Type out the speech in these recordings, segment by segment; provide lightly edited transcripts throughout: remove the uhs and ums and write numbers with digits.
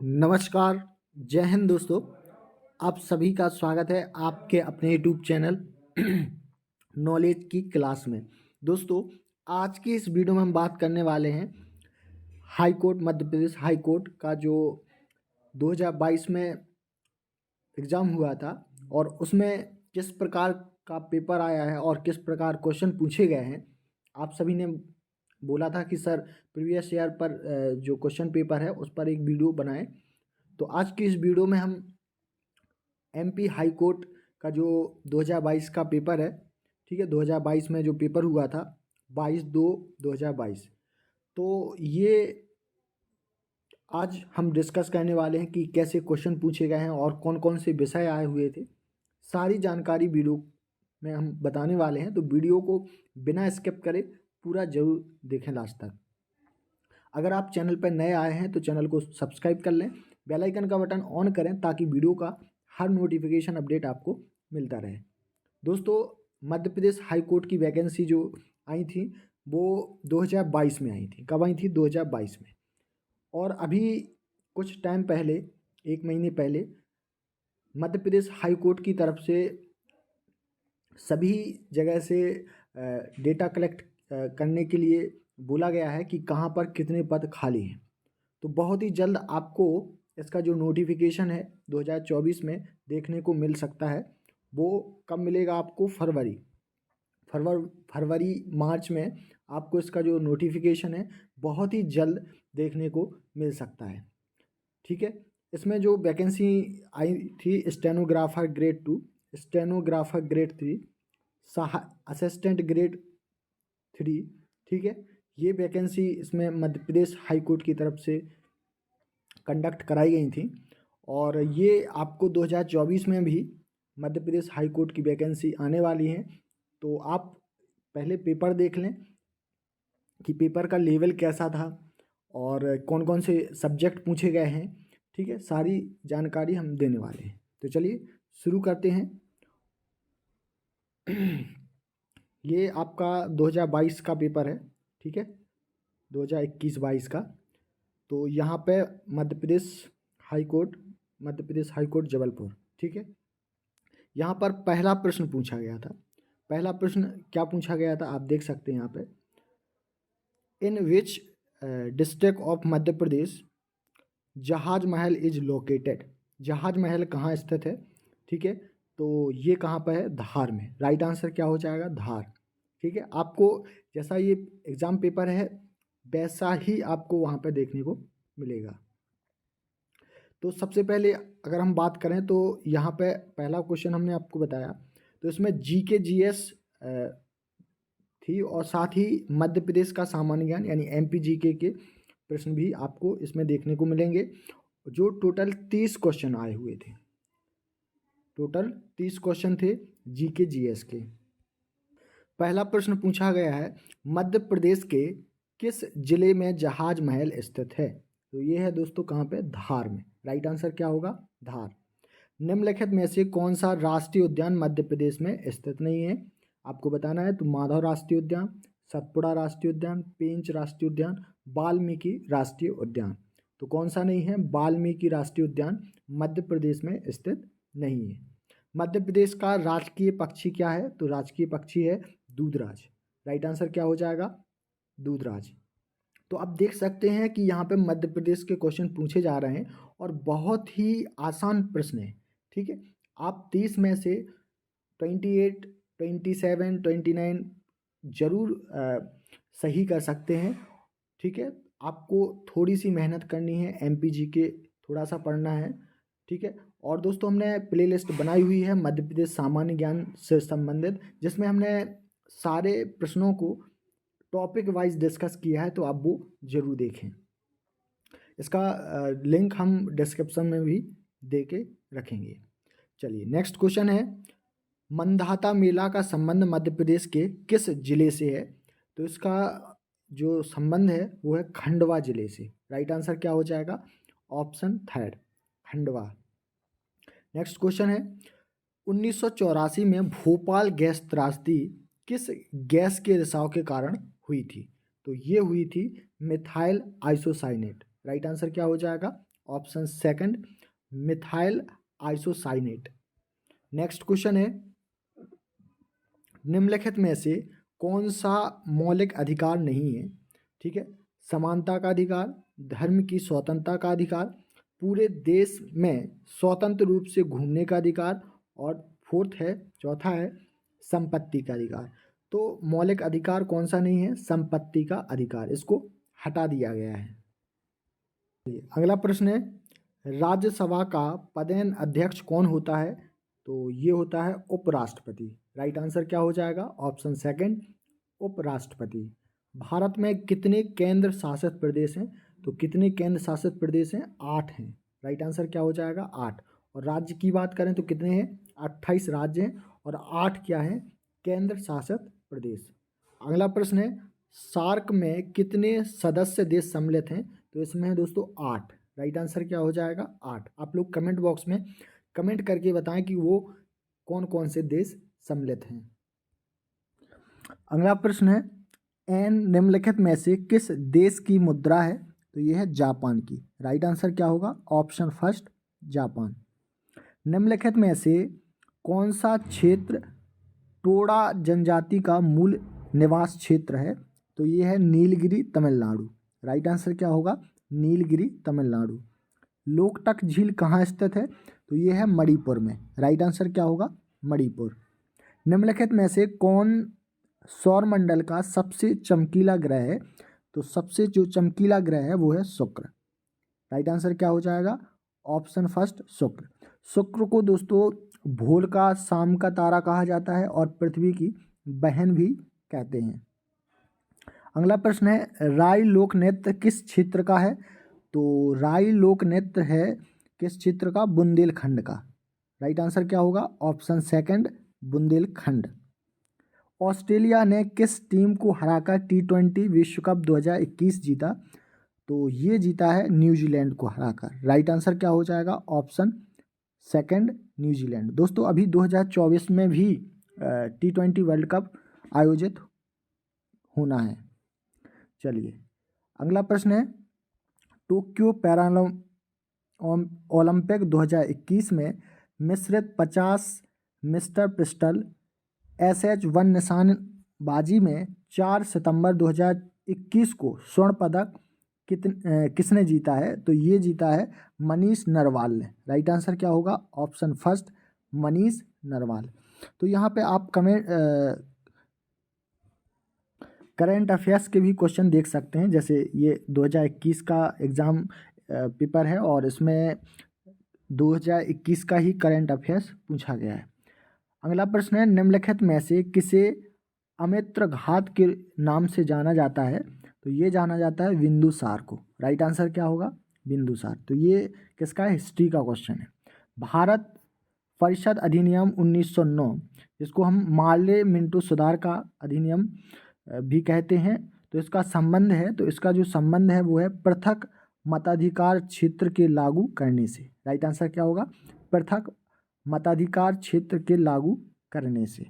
नमस्कार, जय हिंद दोस्तों। आप सभी का स्वागत है आपके अपने यूट्यूब चैनल नॉलेज की क्लास में। दोस्तों, आज की इस वीडियो में हम बात करने वाले हैं high court, Madhya Pradesh high court का जो 2022 में एग्ज़ाम हुआ था और उसमें किस प्रकार का पेपर आया है और किस प्रकार क्वेश्चन पूछे गए हैं। आप सभी ने बोला था कि सर प्रीवियस ईयर पर जो क्वेश्चन पेपर है उस पर एक वीडियो बनाएं। तो आज की इस वीडियो में हम एमपी हाई कोर्ट का जो 2022 का पेपर है, ठीक है, 2022 में जो पेपर हुआ था 22/2/2022, तो ये आज हम डिस्कस करने वाले हैं कि कैसे क्वेश्चन पूछे गए हैं और कौन कौन से विषय आए हुए थे। सारी जानकारी वीडियो में हम बताने वाले हैं, तो वीडियो को बिना स्किप करे पूरा जरूर देखें लास्ट तक। अगर आप चैनल पर नए आए हैं तो चैनल को सब्सक्राइब कर लें, बेल आइकन का बटन ऑन करें ताकि वीडियो का हर नोटिफिकेशन अपडेट आपको मिलता रहे। दोस्तों, मध्य प्रदेश हाई कोर्ट की वैकेंसी जो आई थी वो 2022 में आई थी। कब आई थी? 2022 में। और अभी कुछ टाइम पहले, एक महीने पहले, मध्य प्रदेश हाई कोर्ट की तरफ से सभी जगह से डेटा कलेक्ट करने के लिए बोला गया है कि कहाँ पर कितने पद खाली हैं। तो बहुत ही जल्द आपको इसका जो नोटिफिकेशन है 2024 में देखने को मिल सकता है। वो कब मिलेगा आपको? फरवरी मार्च में आपको इसका जो नोटिफिकेशन है बहुत ही जल्द देखने को मिल सकता है, ठीक है। इसमें जो वैकेंसी आई थी stenographer grade 2, stenographer grade 3, assistant grade 3, ठीक है। ये वैकेंसी इसमें मध्य प्रदेश हाई कोर्ट की तरफ से कंडक्ट कराई गई थी और ये आपको 2024 में भी मध्य प्रदेश हाई कोर्ट की वैकेंसी आने वाली है। तो आप पहले पेपर देख लें कि पेपर का लेवल कैसा था और कौन कौन से सब्जेक्ट पूछे गए हैं, ठीक है। सारी जानकारी हम देने वाले हैं, तो चलिए शुरू करते हैं। ये आपका 2022 का पेपर है, ठीक है, 2021-22 का। तो यहाँ पे मध्य प्रदेश हाई कोर्ट जबलपुर, ठीक है। यहाँ पर पहला प्रश्न पूछा गया था। पहला प्रश्न क्या पूछा गया था आप देख सकते हैं यहाँ पे, इन which district of Madhya Pradesh जहाज महल इज लोकेटेड। जहाज महल कहाँ स्थित है, ठीक है। तो ये कहाँ पर है? धार में। राइट आंसर क्या हो जाएगा? धार, ठीक है। आपको जैसा ये एग्ज़ाम पेपर है वैसा ही आपको वहाँ पर देखने को मिलेगा। तो सबसे पहले अगर हम बात करें तो यहाँ पे पहला क्वेश्चन हमने आपको बताया, तो इसमें जीके जीएस थी और साथ ही मध्य प्रदेश का सामान्य ज्ञान यानी एमपी जीके के प्रश्न भी आपको इसमें देखने को मिलेंगे, जो टोटल 30 क्वेश्चन आए हुए थे। टोटल 30 क्वेश्चन थे जीके जीएस के। पहला प्रश्न पूछा गया है, मध्य प्रदेश के किस जिले में जहाज महल स्थित है? तो ये है दोस्तों कहाँ पे? धार में। राइट आंसर क्या होगा? धार। निम्नलिखित में से कौन सा राष्ट्रीय उद्यान मध्य प्रदेश में स्थित नहीं है? आपको बताना है। तो माधव राष्ट्रीय उद्यान, सतपुड़ा राष्ट्रीय उद्यान, पेंच राष्ट्रीय उद्यान, वाल्मीकि राष्ट्रीय उद्यान। तो कौन सा नहीं है? वाल्मीकि राष्ट्रीय उद्यान मध्य प्रदेश में स्थित नहीं है। मध्य प्रदेश का राजकीय पक्षी क्या है? तो राजकीय पक्षी है दूधराज। राइट आंसर क्या हो जाएगा? दूधराज। तो आप देख सकते हैं कि यहाँ पे मध्य प्रदेश के क्वेश्चन पूछे जा रहे हैं और बहुत ही आसान प्रश्न है, ठीक है। आप 30 में से 28, 27, 29 जरूर सही कर सकते हैं, ठीक है। आपको थोड़ी सी मेहनत करनी है, एमपीजी के थोड़ा सा पढ़ना है, ठीक है। और दोस्तों हमने प्लेलिस्ट बनाई हुई है मध्य प्रदेश सामान्य ज्ञान से संबंधित, जिसमें हमने सारे प्रश्नों को टॉपिक वाइज डिस्कस किया है, तो आप वो जरूर देखें। इसका लिंक हम डिस्क्रिप्शन में भी दे के रखेंगे। चलिए नेक्स्ट क्वेश्चन है, मंदाता मेला का संबंध मध्य प्रदेश के किस जिले से है? तो इसका जो संबंध है वो है खंडवा जिले से। राइट आंसर क्या हो जाएगा? Option third, Khandwa. Next question है, 1984 में भोपाल गैस त्रासदी किस गैस के रिसाव के कारण हुई थी? तो ये हुई थी मिथाइल आइसोसाइनेट। राइट आंसर क्या हो जाएगा? Option second methyl isocyanate. Next question है, निम्नलिखित में से कौन सा मौलिक अधिकार नहीं है? ठीक है, समानता का अधिकार, धर्म की स्वतंत्रता का अधिकार, पूरे देश में स्वतंत्र रूप से घूमने का अधिकार, और चौथा है संपत्ति का अधिकार। तो मौलिक अधिकार कौन सा नहीं है? संपत्ति का अधिकार, इसको हटा दिया गया है। अगला प्रश्न है, राज्यसभा का पदेन अध्यक्ष कौन होता है? तो ये होता है उपराष्ट्रपति। राइट आंसर क्या हो जाएगा? ऑप्शन सेकंड उपराष्ट्रपति। भारत में कितने केंद्र शासित प्रदेश हैं? तो कितने केंद्र शासित प्रदेश हैं? 8 हैं। राइट आंसर क्या हो जाएगा? 8। और राज्य की बात करें तो कितने हैं? 28 राज्य हैं और 8 क्या हैं? केंद्र शासित प्रदेश। अगला प्रश्न है, सार्क में कितने सदस्य देश सम्मिलित हैं? तो इसमें है दोस्तों 8। राइट आंसर क्या हो जाएगा? 8। आप लोग कमेंट बॉक्स में कमेंट करके बताएं कि वो कौन कौन से देश सम्मिलित हैं। अगला प्रश्न है, एन निम्नलिखित में से किस देश की मुद्रा है? तो ये है जापान की। राइट आंसर क्या होगा? Option first Japan. निम्नलिखित में से कौन सा क्षेत्र टोडा जनजाति का मूल निवास क्षेत्र है? तो ये है नीलगिरी तमिलनाडु। राइट आंसर क्या होगा? नीलगिरी तमिलनाडु। लोकटक झील कहाँ स्थित है? तो ये है मणिपुर में। राइट आंसर क्या होगा? मणिपुर। निम्नलिखित में से कौन सौरमंडल का सबसे चमकीला ग्रह है? तो सबसे जो चमकीला ग्रह है वो है शुक्र। राइट आंसर क्या हो जाएगा? ऑप्शन फर्स्ट शुक्र। शुक्र को दोस्तों भोर का शाम का तारा कहा जाता है और पृथ्वी की बहन भी कहते हैं। अगला प्रश्न है, राई लोक नृत्य किस क्षेत्र का है? तो राई लोक नृत्य है किस क्षेत्र का? बुंदेलखंड का। राइट आंसर क्या होगा? Option second Bundelkhand. ऑस्ट्रेलिया ने किस टीम को हराकर T20 विश्व कप 2021 जीता? तो ये जीता है न्यूजीलैंड को हराकर। राइट आंसर क्या हो जाएगा? Option second New Zealand. दोस्तों अभी 2024 में भी T20 वर्ल्ड कप आयोजित होना है। चलिए अगला प्रश्न है, टोक्यो ओलंपिक 2021 में मिश्रित 50 मिस्टर पिस्टल SH1 निशानबाजी में 4 सितंबर 2021 को स्वर्ण पदक किसने जीता है? तो ये जीता है मनीष नरवाल ने। राइट आंसर क्या होगा? Option first Manish Narwal. तो यहाँ पे आप करंट अफेयर्स के भी क्वेश्चन देख सकते हैं, जैसे ये 2021 का एग्ज़ाम पेपर है और इसमें 2021 का ही करंट अफेयर्स पूछा गया है। अगला प्रश्न है, निम्नलिखित में से किसे अमित्र घात के नाम से जाना जाता है? तो ये जाना जाता है बिंदुसार को। राइट आंसर क्या होगा? बिंदुसार। तो ये किसका है? हिस्ट्री का क्वेश्चन है। भारत परिषद अधिनियम 1909, जिसको हम मार्ले मिंटो सुधार का अधिनियम भी कहते हैं, तो इसका संबंध है, तो इसका जो संबंध है वो है पृथक मताधिकार क्षेत्र के लागू करने से। राइट आंसर क्या होगा? पृथक मताधिकार क्षेत्र के लागू करने से।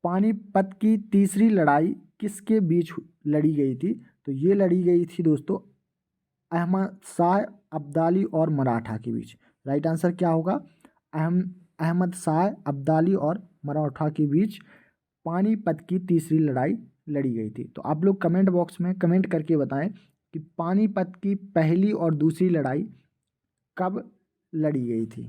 पानीपत की तीसरी लड़ाई किसके बीच लड़ी गई थी? तो ये लड़ी गई थी दोस्तों अहमद शाह अब्दाली और मराठा के बीच। राइट आंसर क्या होगा? अहमद शाह अब्दाली और मराठा के बीच पानीपत की तीसरी लड़ाई लड़ी गई थी। तो आप लोग कमेंट बॉक्स में कमेंट करके बताएं कि पानीपत की पहली और दूसरी लड़ाई कब लड़ी गई थी।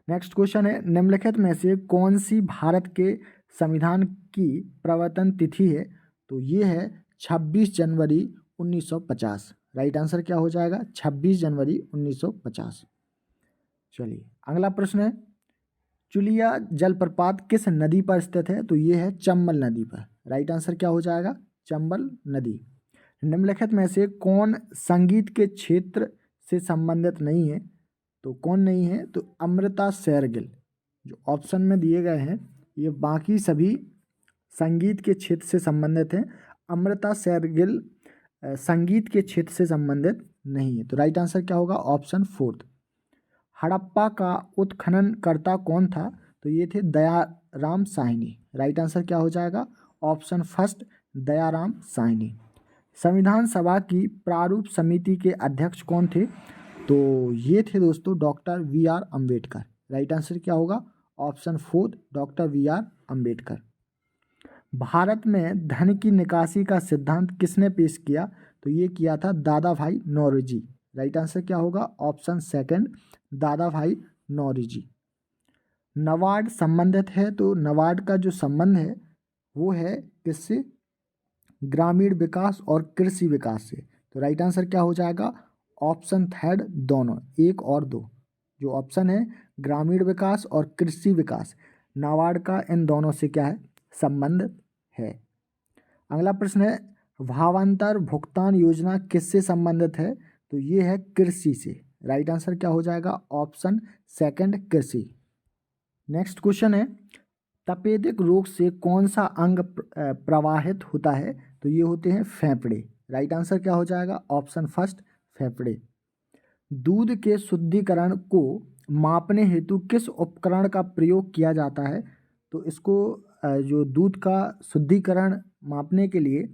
नेक्स्ट क्वेश्चन है, निम्नलिखित में से कौन सी भारत के संविधान की प्रवर्तन तिथि है? तो ये है 26 जनवरी 1950। राइट आंसर क्या हो जाएगा? 26 जनवरी 1950। चलिए अगला प्रश्न है, चुलिया जलप्रपात किस नदी पर स्थित है? तो ये है चंबल नदी पर। राइट आंसर क्या हो जाएगा? चंबल नदी। निम्नलिखित में से कौन संगीत के क्षेत्र से संबंधित नहीं है? तो कौन नहीं है? तो अमृता शेरगिल। जो ऑप्शन में दिए गए हैं ये बाकी सभी संगीत के क्षेत्र से संबंधित हैं। अमृता शेरगिल संगीत के क्षेत्र से संबंधित नहीं है। तो राइट आंसर क्या होगा? Option fourth. हड़प्पा का उत्खननकर्ता कौन था? तो ये थे दयाराम साहनी। राइट आंसर क्या हो जाएगा? Option first Dayaram Sahni. संविधान सभा की प्रारूप समिति के अध्यक्ष कौन थे? तो ये थे दोस्तों doctor B R Ambedkar. Right answer क्या होगा? Option 4 doctor B R Ambedkar. Bharat में धन की निकासी का सिद्धांत किसने पेश किया? तो ये किया था दादा भाई नौरोजी। राइट आंसर क्या होगा? ऑप्शन 2 दादा भाई नौरोजी। नाबार्ड संबंधित है, तो नाबार्ड का जो संबंध है वो है किससे? ग्रामीण विकास और कृषि विकास से। तो राइट आंसर क्या हो जाएगा? ऑप्शन 3 दोनों, 1 और 2। जो ऑप्शन है ग्रामीण विकास और कृषि विकास, नाबार्ड का इन दोनों से क्या है? संबंध है। अगला प्रश्न है भावांतर भुगतान योजना किससे संबंधित है? तो ये है कृषि से। राइट आंसर क्या हो जाएगा? ऑप्शन 2 कृषि। नेक्स्ट क्वेश्चन है तपेदिक रोग से कौन सा अंग प्रवाहित होता है? तो ये होते हैं फेफड़े। राइट आंसर क्या हो जाएगा? ऑप्शन 1 फेफड़े। दूध के शुद्धिकरण को मापने हेतु किस उपकरण का प्रयोग किया जाता है? तो इसको जो दूध का शुद्धिकरण मापने के लिए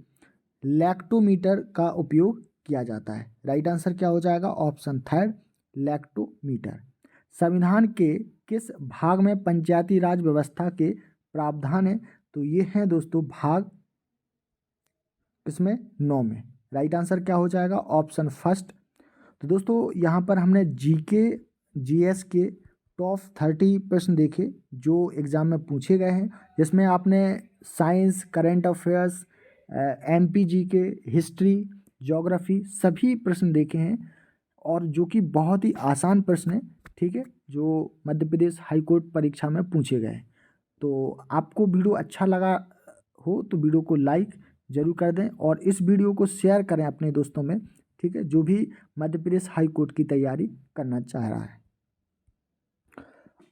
लैक्टोमीटर का उपयोग किया जाता है। राइट आंसर क्या हो जाएगा? Option 3 lactometer. संविधान के किस भाग में पंचायती राज व्यवस्था के प्रावधान है? तो ये हैं दोस्तों भाग किसमें? 9 में। राइट आंसर क्या हो जाएगा? ऑप्शन 1। तो दोस्तों यहाँ पर हमने जीके जीएस के टॉप 30 प्रश्न देखे जो एग्ज़ाम में पूछे गए हैं, जिसमें आपने साइंस, करंट अफेयर्स, एमपीजी के, हिस्ट्री, ज्योग्राफी सभी प्रश्न देखे हैं और जो कि बहुत ही आसान प्रश्न है, ठीक है, जो मध्य प्रदेश हाई कोर्ट परीक्षा में पूछे गए। तो आपको वीडियो अच्छा लगा हो तो वीडियो को लाइक ज़रूर कर दें और इस वीडियो को शेयर करें अपने दोस्तों में, ठीक है, जो भी मध्य प्रदेश हाई कोर्ट की तैयारी करना चाह रहा है।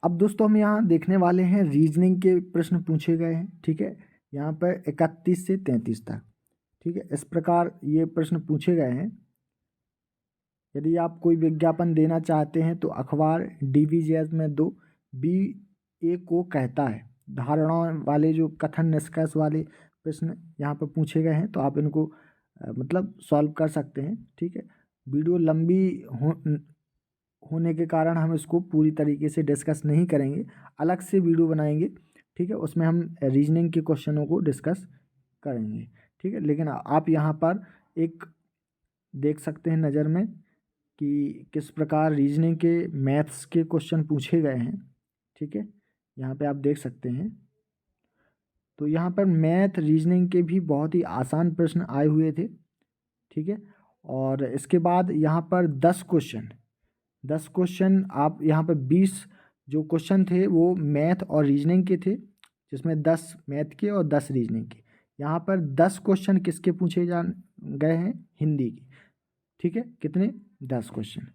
अब दोस्तों हम यहाँ देखने वाले हैं रीजनिंग के प्रश्न पूछे गए हैं, ठीक है, यहाँ पर 31 से 33 तक, ठीक है, इस प्रकार ये प्रश्न पूछे गए हैं। यदि आप कोई विज्ञापन देना चाहते हैं तो अखबार डीवीजीएस में 2 बी ए को कहता है। धारणाओं वाले जो कथन निष्कर्ष वाले प्रश्न यहाँ पर पूछे गए हैं तो आप इनको मतलब सॉल्व कर सकते हैं, ठीक है। वीडियो लंबी होने के कारण हम इसको पूरी तरीके से डिस्कस नहीं करेंगे, अलग से वीडियो बनाएंगे, ठीक है, उसमें हम रीजनिंग के क्वेश्चनों को डिस्कस करेंगे, ठीक है। लेकिन आप यहाँ पर एक देख सकते हैं नज़र में कि किस प्रकार रीजनिंग के मैथ्स के क्वेश्चन पूछे गए हैं, ठीक है, यहाँ पे आप देख सकते हैं। तो यहाँ पर मैथ रीजनिंग के भी बहुत ही आसान प्रश्न आए हुए थे, ठीक है। और इसके बाद यहाँ पर 10 क्वेश्चन आप यहाँ पर 20 जो क्वेश्चन थे वो मैथ और रीजनिंग के थे, जिसमें 10 मैथ के और 10 रीजनिंग के। यहाँ पर 10 क्वेश्चन किसके पूछे गए हैं? हिंदी के, ठीक है। कितने? 10 क्वेश्चन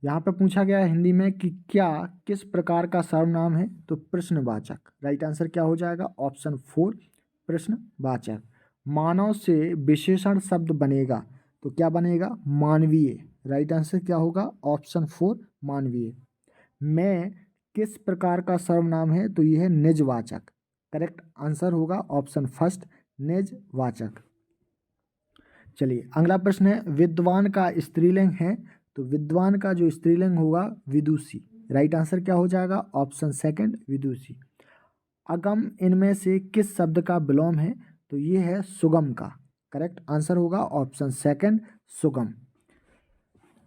यहाँ पर पूछा गया है हिंदी में कि क्या किस प्रकार का सर्वनाम है? तो प्रश्नवाचक। राइट आंसर क्या हो जाएगा? ऑप्शन 4 प्रश्नवाचक। मानव से विशेषण शब्द बनेगा तो क्या बनेगा? मानवीय। राइट आंसर क्या होगा? ऑप्शन 4 मानवीय। मैं किस प्रकार का सर्वनाम है? तो यह है निजवाचक। करेक्ट आंसर होगा ऑप्शन 1 निजवाचक। चलिए अगला प्रश्न है विद्वान का स्त्रीलिंग है, तो विद्वान का जो स्त्रीलिंग होगा विदुषी। राइट आंसर क्या हो जाएगा? ऑप्शन 2 विदुषी। अगम इनमें से किस शब्द का विलोम है? तो ये है सुगम का। करेक्ट आंसर होगा ऑप्शन 2 सुगम।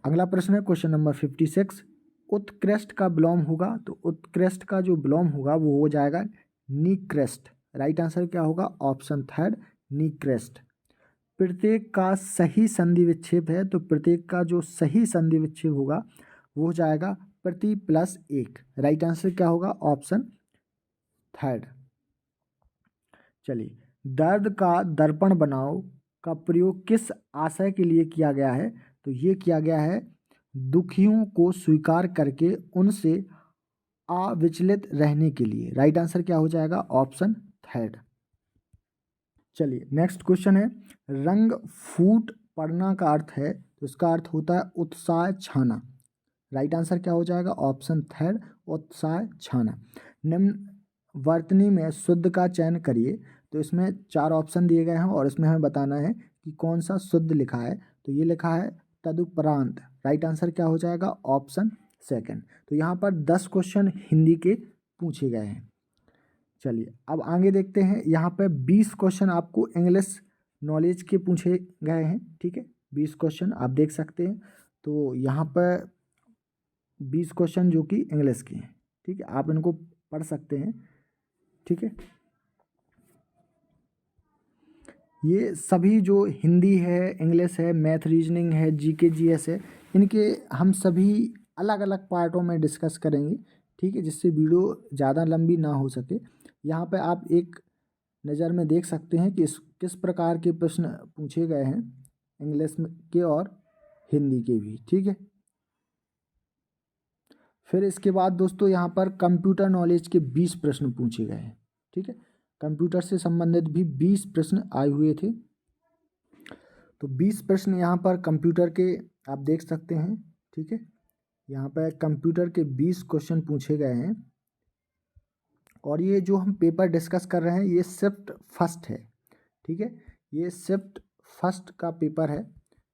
अगला प्रश्न है क्वेश्चन नंबर 56 उत्कृष्ट का विलोम होगा, तो उत्कृष्ट का जो विलोम होगा वो हो जाएगा निकृष्ट। राइट आंसर क्या होगा? ऑप्शन 3 निकृष्ट। प्रत्येक का सही संधि विच्छेद है, तो प्रत्येक का जो सही संधि विच्छेद होगा वो हो जाएगा प्रति प्लस 1। राइट आंसर क्या होगा? ऑप्शन 3। चलिए दर्द का दर्पण बनाओ का प्रयोग किस आशय के लिए किया गया है? तो ये किया गया है दुखियों को स्वीकार करके उनसे अविचलित रहने के लिए। राइट आंसर क्या हो जाएगा? ऑप्शन 3। चलिए नेक्स्ट क्वेश्चन है रंग फूट पड़ना का अर्थ है, तो इसका अर्थ होता है उत्साह छाना। राइट आंसर क्या हो जाएगा? ऑप्शन 3 उत्साह छाना। निम्न वर्तनी में शुद्ध का चयन करिए, तो इसमें 4 ऑप्शन दिए गए हैं और इसमें हमें बताना है कि कौन सा शुद्ध लिखा है, तो ये लिखा है तदुपरांत। राइट आंसर क्या हो जाएगा? Option second. तो यहाँ पर 10 क्वेश्चन हिंदी के पूछे गए हैं। चलिए अब आगे देखते हैं। यहाँ पे 20 क्वेश्चन आपको इंग्लिश नॉलेज के पूछे गए हैं। ठीक है, 20 क्वेश्चन आप देख सकते हैं। तो यहाँ पर 20 क्वेश्चन जो कि इंग्लिश के हैं। ठीक है, आप इनको पढ़ सकते हैं। ठीक है, ये सभी जो हिंदी है, इंग्लिश है, मैथ, रीजनिंग है, जीके जीएस है, इनके हम सभी अलग अलग पार्टों में डिस्कस करेंगे। ठीक है, जिससे वीडियो ज़्यादा लंबी ना हो सके। यहाँ पे आप एक नज़र में देख सकते हैं कि किस प्रकार के प्रश्न पूछे गए हैं इंग्लिश के और हिंदी के भी। ठीक है, फिर इसके बाद दोस्तों यहाँ पर कंप्यूटर नॉलेज के 20 प्रश्न पूछे गए हैं। ठीक है, कंप्यूटर से संबंधित भी 20 प्रश्न आए हुए थे। तो 20 प्रश्न यहाँ पर कंप्यूटर के आप देख सकते हैं। ठीक है, यहाँ पर कंप्यूटर के 20 क्वेश्चन पूछे गए हैं। और ये जो हम पेपर डिस्कस कर रहे हैं ये शिफ्ट फर्स्ट है। ठीक है, ये शिफ्ट फर्स्ट का पेपर है।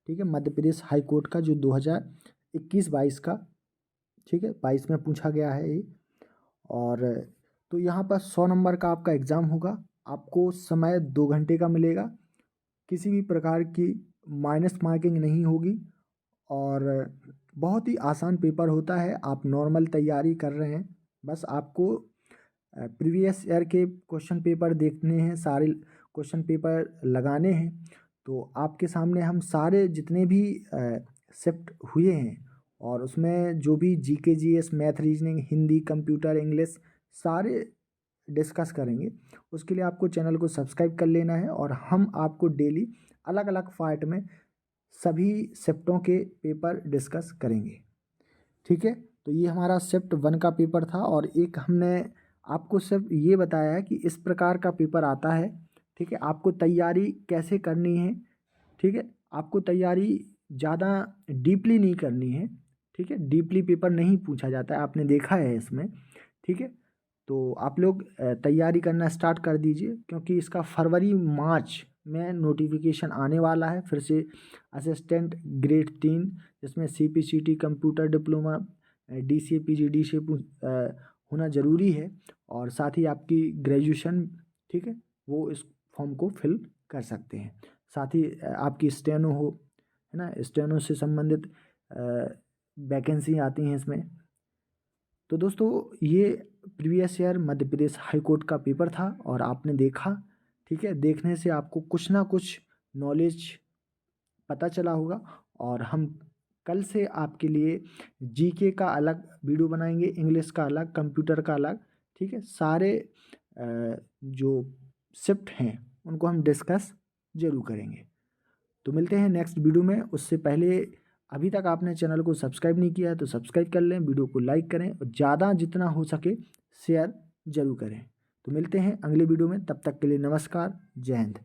ठीक है, मध्य प्रदेश हाई कोर्ट का जो 2021-22 का, ठीक है, 22 में पूछा गया है ये। और तो यहाँ पर 100 नंबर का आपका एग्ज़ाम होगा। आपको समय 2 घंटे का मिलेगा। किसी भी प्रकार की माइनस मार्किंग नहीं होगी और बहुत ही आसान पेपर होता है। आप नॉर्मल तैयारी कर रहे हैं, बस आपको प्रीवियस ईयर के क्वेश्चन पेपर देखने हैं, सारे क्वेश्चन पेपर लगाने हैं। तो आपके सामने हम सारे जितने भी शिफ्ट हुए हैं और उसमें जो भी GK GS, math, reasoning, Hindi, computer, English सारे डिस्कस करेंगे। उसके लिए आपको चैनल को सब्सक्राइब कर लेना है और हम आपको डेली अलग अलग पार्ट में सभी शिफ्टों के पेपर डिस्कस करेंगे। ठीक है, तो ये हमारा शिफ्ट 1 का पेपर था और एक हमने आपको सिर्फ ये बताया है कि इस प्रकार का पेपर आता है। ठीक है, आपको तैयारी कैसे करनी है। ठीक है, आपको तैयारी ज़्यादा डीपली नहीं करनी है। ठीक है, डीपली पेपर नहीं पूछा जाता है, आपने देखा है इसमें। ठीक है, तो आप लोग तैयारी करना स्टार्ट कर दीजिए, क्योंकि इसका फरवरी मार्च में नोटिफिकेशन आने वाला है फिर से असिस्टेंट ग्रेड 3, जिसमें CPCT, computer diploma, DCA, PGDCA होना ज़रूरी है। और साथ ही आपकी ग्रेजुएशन, ठीक है, वो इस फॉर्म को फिल कर सकते हैं। साथ ही आपकी स्टेनो हो, है ना, स्टेनो से संबंधित वैकेंसी आती हैं इसमें। तो दोस्तों ये previous year Madhya Pradesh high court का पेपर था और आपने देखा। ठीक है, देखने से आपको कुछ ना कुछ नॉलेज पता चला होगा। और हम कल से आपके लिए जीके का अलग वीडियो बनाएंगे, इंग्लिश का अलग, कंप्यूटर का अलग। ठीक है, सारे जो शिफ्ट हैं उनको हम डिस्कस ज़रूर करेंगे। तो मिलते हैं नेक्स्ट वीडियो में। उससे पहले अभी तक आपने चैनल को सब्सक्राइब नहीं किया है तो सब्सक्राइब कर लें, वीडियो को लाइक करें और ज़्यादा जितना हो सके शेयर ज़रूर करें। तो मिलते हैं अगले वीडियो में, तब तक के लिए नमस्कार, जय हिंद।